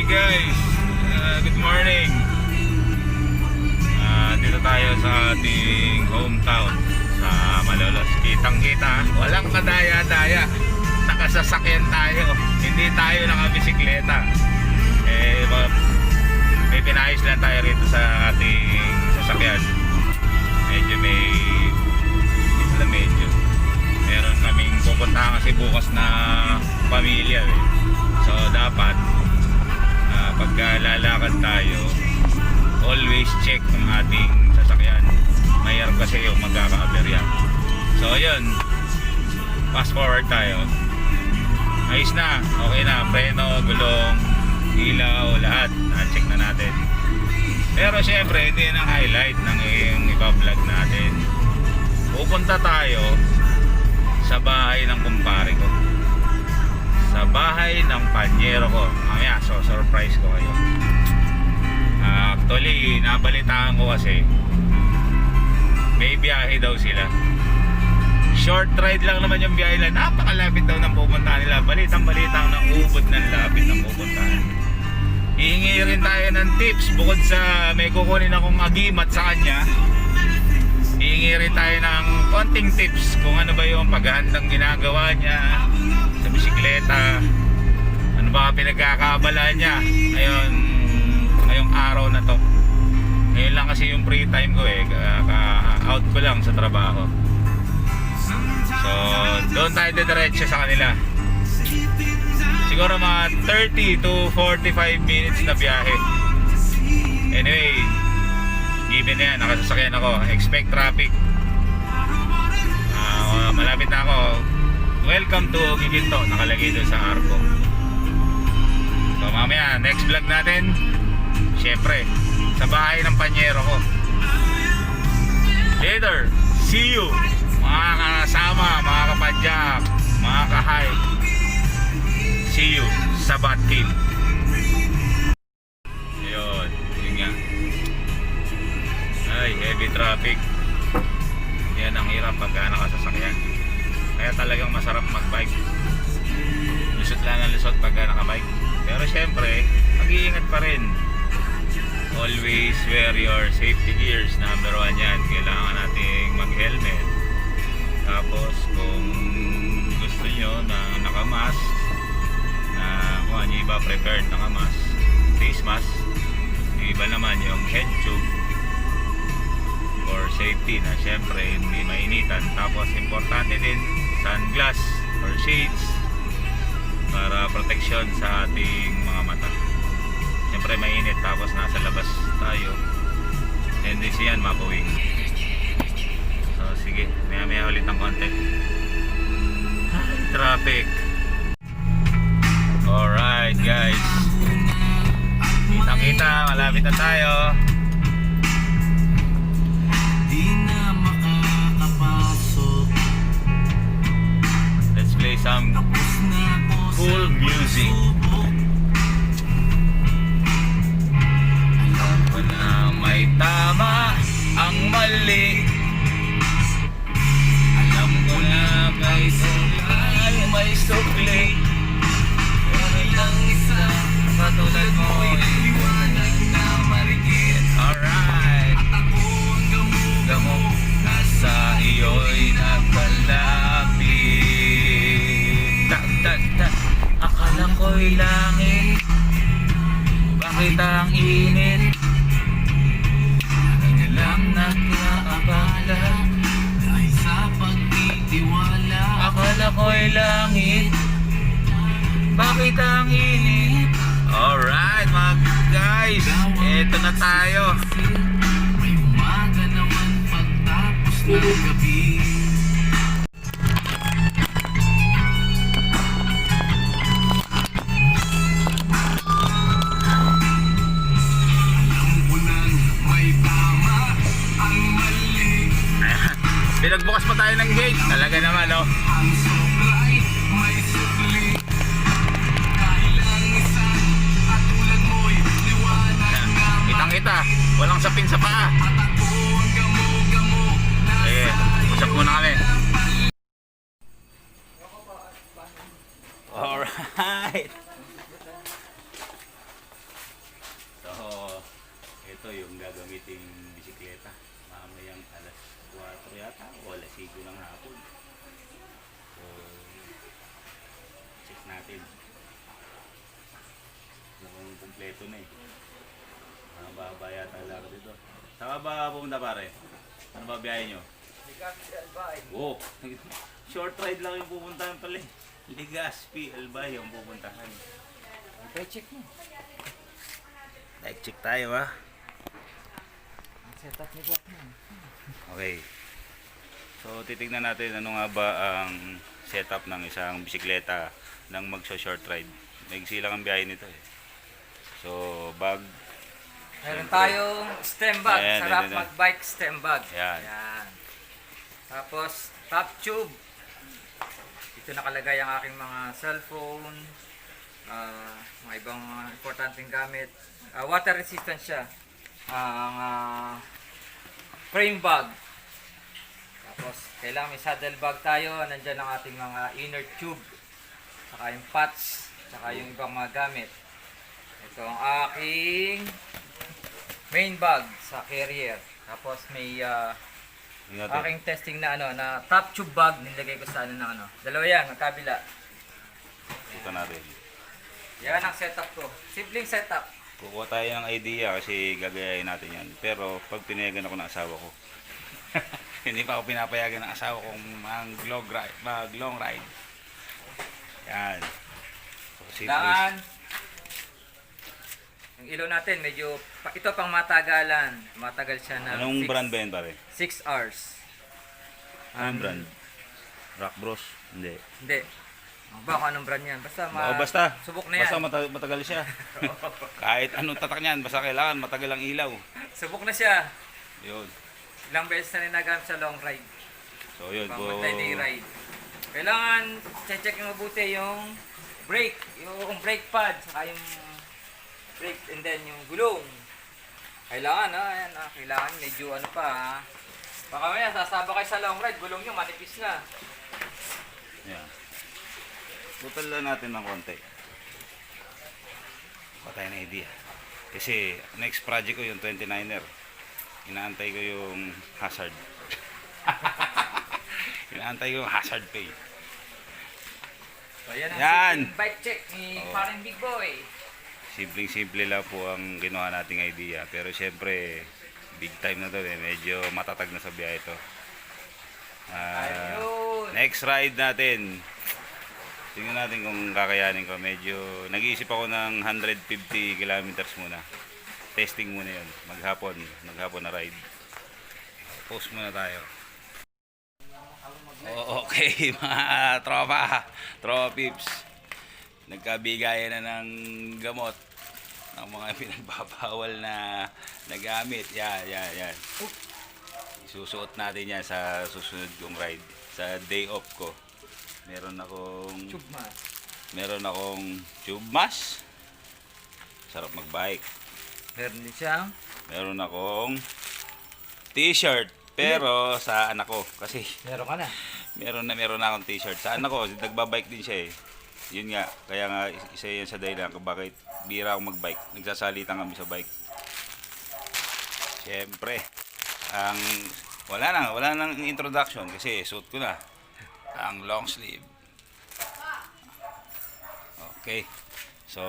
guys, good morning. Dito tayo sa ating hometown sa Malolos. Kitang kita, walang kadaya-daya. Nakasasakyan tayo, hindi tayo nakabisikleta. May pinayos lang tayo rito sa ating sasakyan. Medyo meron kaming pupuntahan kasi bukas na pamilya So dapat pagka lalakad tayo, always check ang ating sasakyan. Mayroon kasi yung magkaka-aberya. So ayun, fast forward tayo. Ayos na, okay na, preno, gulong, ilaw, lahat na-check na natin. Pero syempre hindi yan ang highlight ng iba-vlog natin. Pupunta tayo sa bahay ng kumpare ko, sa bahay ng panyero ko. Mamaya so surprise ko kayo. Actually nabalitaan ko kasi may biyahe daw sila. Short ride lang naman yung biyahe nila. Napakalapit daw ng pupuntahan nila. Balitang-balitang ng ubod ng lapit ng pupuntahan. Hihingi rin tayo ng tips. Bukod sa may kukunin akong agimat sa kanya, hihingi rin tayo ng konting tips kung ano ba yung paghahandang ginagawa niya sa bisikleta. Ano ba pinagkakaabala niya ngayong araw na to. Ngayon lang kasi yung free time ko out ko lang sa trabaho. So doon tayo diretso sa kanila. Siguro mga 30 to 45 minutes na biyahe. Anyway, given na yan, nakasasakyan ako. Expect traffic. Malapit na ako. Welcome to Giginto, nakalagay doon sa Arco. So mamaya, next vlog natin, syempre sa bahay ng panyero ko. Later, see you mga kasama, mga kapadyak, mga kahay. See you sa Bat Cave. Yun nga. Ay, heavy traffic. Yan ang hirap pagka nakasasakyan. Kaya talagang masarap magbike. Lusot lang ang lusot pagka nakabike. Pero syempre, mag-iingat pa rin. Always wear your safety gears. Number 1 yan. Kailangan nating mag-helmet. Tapos kung gusto nyo na nakamask, na kung ano iba prepared nakamask, face mask, yung iba naman yung head tube for safety na syempre hindi mainitan. Tapos importante din sunglass or shades para protection sa ating mga mata. Syempre mainit tapos nasa labas tayo, tendency yan mabuwing. So sige, maya ulit ng konti. Traffic. Alright guys, kita malapit na tayo. Let's play some cool music. Alam ko na may tama ang mali. Alam ko na may sukay, may sukli. Pero lang isa katulad mo, iniwanan na marigit. Alright, gamo nasa iyo'y nagkalapit. Akala ko'y langit, bakit ang init? Ano lang nagkaabala dahil sa pagtitiwala. Akala ko'y langit, bakit ang init? Alright mga guys, eto na tayo. May umaga naman pagtapos ng gabi. Pinagbukas pa tayo ng gate. Talaga naman, oh. Kitang-kita. Walang sapin sa paa. Eh, usap muna kami. Alright. ito yung gagamiting bisikleta. Mamayang alas 4 yata o alas 5 ng hapon. So, check natin. Mukhang kumpleto na eh. Mababa yata lang dito. Saan ba pumunta pare? Ano ba biyahe nyo? Oh, short ride lang yung pupuntahan pala eh. Legazpi, Albay yung pupuntahan. Okay, check mo. Like check tayo ha. Ang setup ni Batman. Okay. So titignan natin ano nga ba ang setup ng isang bisikleta ng magso-short ride. Maigsi lang ang biyahe nito eh. So bag. Meron tayong stem bag. Ayan, Sarap ayan, ayan. mag-bike stem bag. Ayan. Ayan. Tapos top tube. Dito nakalagay ang aking mga cellphone, mga ibang mga importanteng gamit. Water resistant siya. Ang frame bag. Tapos kailangan may saddle bag tayo. Nandiyan ang ating mga inner tube. Saka yung patch. Saka yung ibang mga gamit. Ito ang aking main bag sa carrier. Tapos may Tingnan natin. aking testing na na top tube bag nilagay ko sa dalawa yan, magkabila. Ito natin. Yan ang setup ko. Simpleng setup. Kukuha tayo ng idea kasi gagayahin natin yan. Pero pag pinayagan ako ng asawa ko, hindi pa ako pinapayagan ng asawa kong mag-long ride. Yan. So, Kailangan yung ilaw natin medyo ito pang matagalan. Matagal siya na Anong brand ba yan pare? 6 hours. Anong brand? Rock Bros? Hindi. Hindi. Ba kung anong brand yan? Basta Basta. subok na yan. Basta matagal siya. Kahit anong tatak niyan, basta kailangan matagal ang ilaw. Subok na siya. Yun. Ilang beses na ninagamit sa long ride. So yun. Pang multi-day ride. Kailangan check yung mabuti yung brake, yung brake pad, saka yung brake and then yung gulong. Kailangan ayan kailangan medyo pa. Baka maya sasaba kayo sa long ride, gulong nyo manipis na. Yan. Butal lang natin ng konti. Patay na idea. Kasi next project ko yung 29er. Inaantay ko yung hazard. Inaantay ko yung hazard pay. So yan ang Yan. simpleng bike check ni Parang Big Boy. Simpleng-simple lang po ang ginawa nating idea. Pero syempre, big time na to eh. Medyo matatag na sa biyahe ito. Ayun. Next ride natin. Tingnan natin kung kakayanin ko. Medyo nag-iisip ako ng 150 kilometers muna. Testing muna yun. Maghapon na ride. Post muna tayo. Okay mga tropa pips. Nagkabigayan na ng gamot ng mga pinagbabawal na gamit. Yan. Isusuot natin yan sa susunod kong ride. Sa day off ko. Meron akong tube mask. Sarap magbike. Meron din siya. Meron akong t-shirt. Pero sa anak ko. Kasi Meron ka na. meron na akong t-shirt. Sa anak ko, nagbabike din siya eh. Yun nga, kaya nga isa yan sa dahilan kung bakit bira akong magbike. Nagsasalitan kami sa bike. Siyempre, wala nang introduction kasi suit ko na ang long sleeve. Okay. So,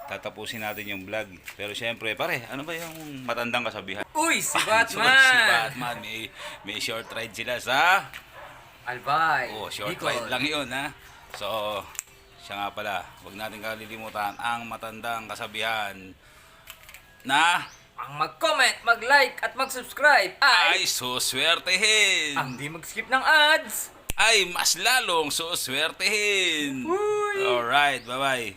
tatapusin natin yung vlog. Pero siyempre, pare, ano ba yung matandang kasabihan? Uy, si Batman! Si Batman, may short ride sila sa Albay. short Bicol. ride lang yun ha. So, siya nga pala, huwag natin kalilimutan ang matandang kasabihan na Ang mag-comment, mag-like at mag-subscribe ay suswertehin. ang di mag-skip ng ads. Ay mas lalong suswertehin. Uy! Alright, bye-bye.